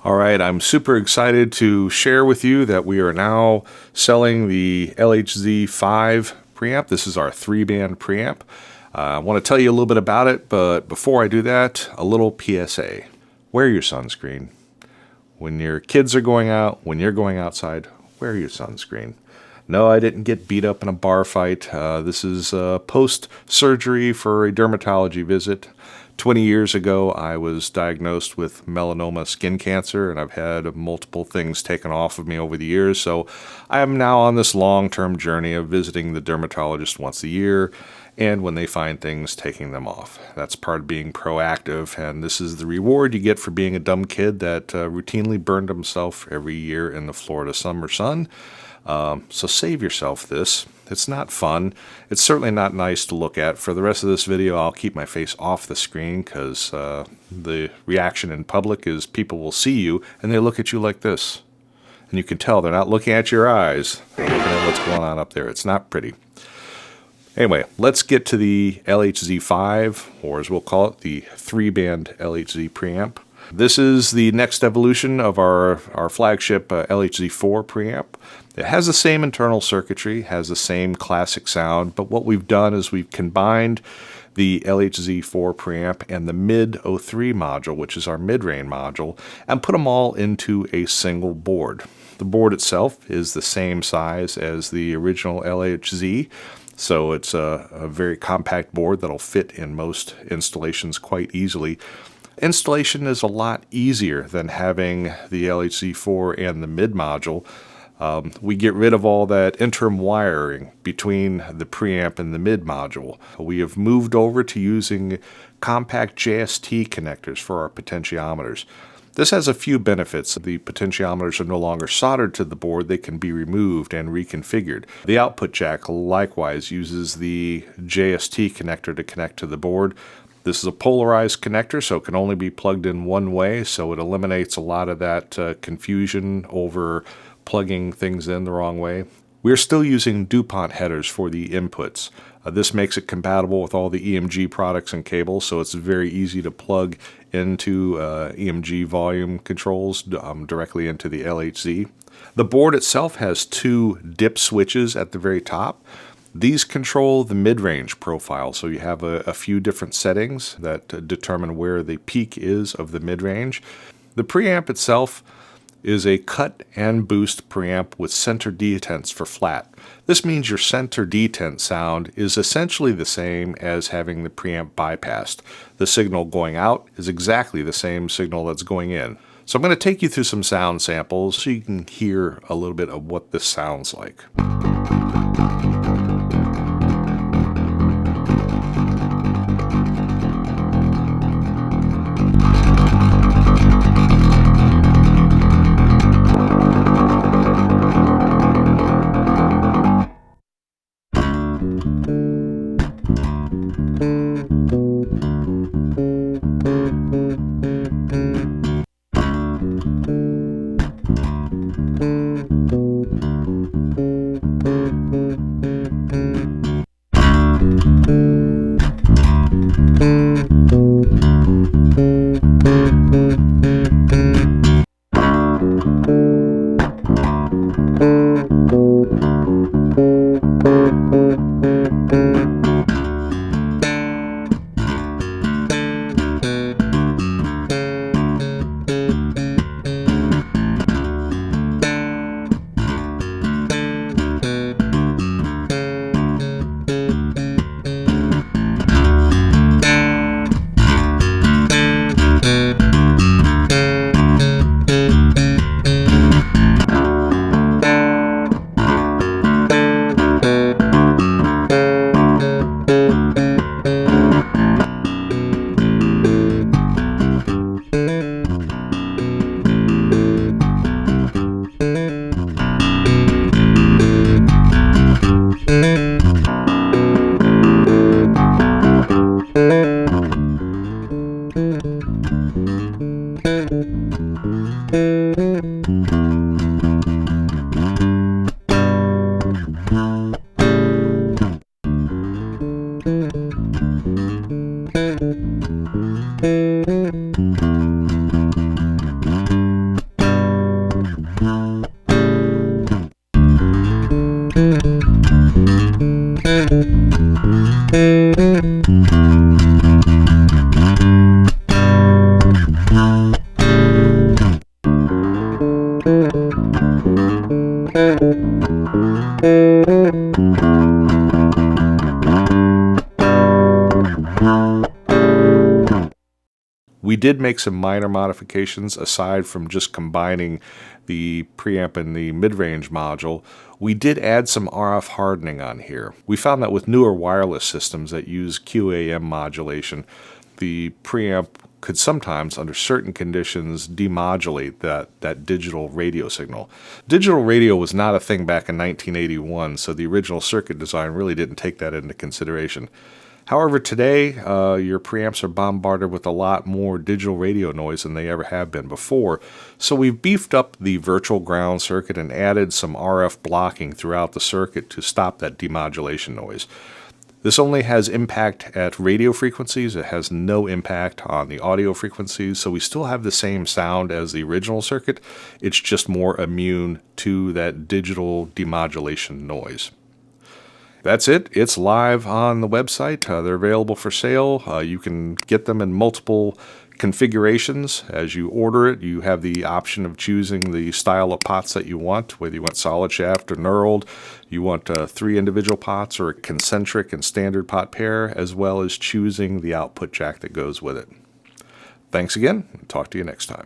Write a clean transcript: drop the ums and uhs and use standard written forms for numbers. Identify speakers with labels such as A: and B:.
A: All right, I'm super excited to share with you that we are now selling the LHZ-05 preamp. This is our 3-band preamp. I want to tell you a little bit about it, but before I do that, a little PSA. Wear your sunscreen. When your kids are going out, when you're going outside, wear your sunscreen. No, I didn't get beat up in a bar fight. This is post-surgery for a dermatology visit. 20 years ago, I was diagnosed with melanoma skin cancer, and I've had multiple things taken off of me over the years. So I am now on this long-term journey of visiting the dermatologist once a year, and when they find things, taking them off. That's part of being proactive, and this is the reward you get for being a dumb kid that routinely burned himself every year in the Florida summer sun. So save yourself this. It's not fun. It's certainly not nice to look at. For the rest of this video, I'll keep my face off the screen because the reaction in public is people will see you and they look at you like this. And you can tell they're not looking at your eyes. They're looking at what's going on up there. It's not pretty. Anyway, let's get to the LHZ-05, or as we'll call it, the 3-band LHZ preamp. This is the next evolution of our flagship LHZ-4 preamp. It has the same internal circuitry, has the same classic sound, but what we've done is we've combined the LHZ-4 preamp and the Mid-03 module, which is our mid-range module, and put them all into a single board. The board itself is the same size as the original LHZ, so it's a very compact board that'll fit in most installations quite easily. Installation is a lot easier than having the LHZ-4 and the mid module. We get rid of all that interim wiring between the preamp and the mid module. We have moved over to using compact JST connectors for our potentiometers. This has a few benefits. The potentiometers are no longer soldered to the board. They can be removed and reconfigured. The output jack likewise uses the JST connector to connect to the board. This is a polarized connector, so it can only be plugged in one way, so it eliminates a lot of that confusion over plugging things in the wrong way. We're still using DuPont headers for the inputs. This makes it compatible with all the EMG products and cables, so it's very easy to plug into EMG volume controls directly into the LHZ. The board itself has 2 DIP switches at the very top. These control the mid-range profile, so you have a few different settings that determine where the peak is of the mid-range. The preamp itself is a cut and boost preamp with center detents for flat. This means your center detent sound is essentially the same as having the preamp bypassed. The signal going out is exactly the same signal that's going in. So I'm going to take you through some sound samples so you can hear a little bit of what this sounds like. did make some minor modifications aside from just combining the preamp and the mid-range module. We did add some RF hardening on here. We found that with newer wireless systems that use QAM modulation, the preamp could sometimes, under certain conditions, demodulate that digital radio signal. Digital radio was not a thing back in 1981, so the original circuit design really didn't take that into consideration. However, today, your preamps are bombarded with a lot more digital radio noise than they ever have been before, so we've beefed up the virtual ground circuit and added some RF blocking throughout the circuit to stop that demodulation noise. This only has impact at radio frequencies. It has no impact on the audio frequencies, so we still have the same sound as the original circuit. It's just more immune to that digital demodulation noise. That's it. It's live on the website. They're available for sale. You can get them in multiple configurations. As you order it, you have the option of choosing the style of pots that you want, whether you want solid shaft or knurled. You want 3 individual pots or a concentric and standard pot pair, as well as choosing the output jack that goes with it. Thanks again. Talk to you next time.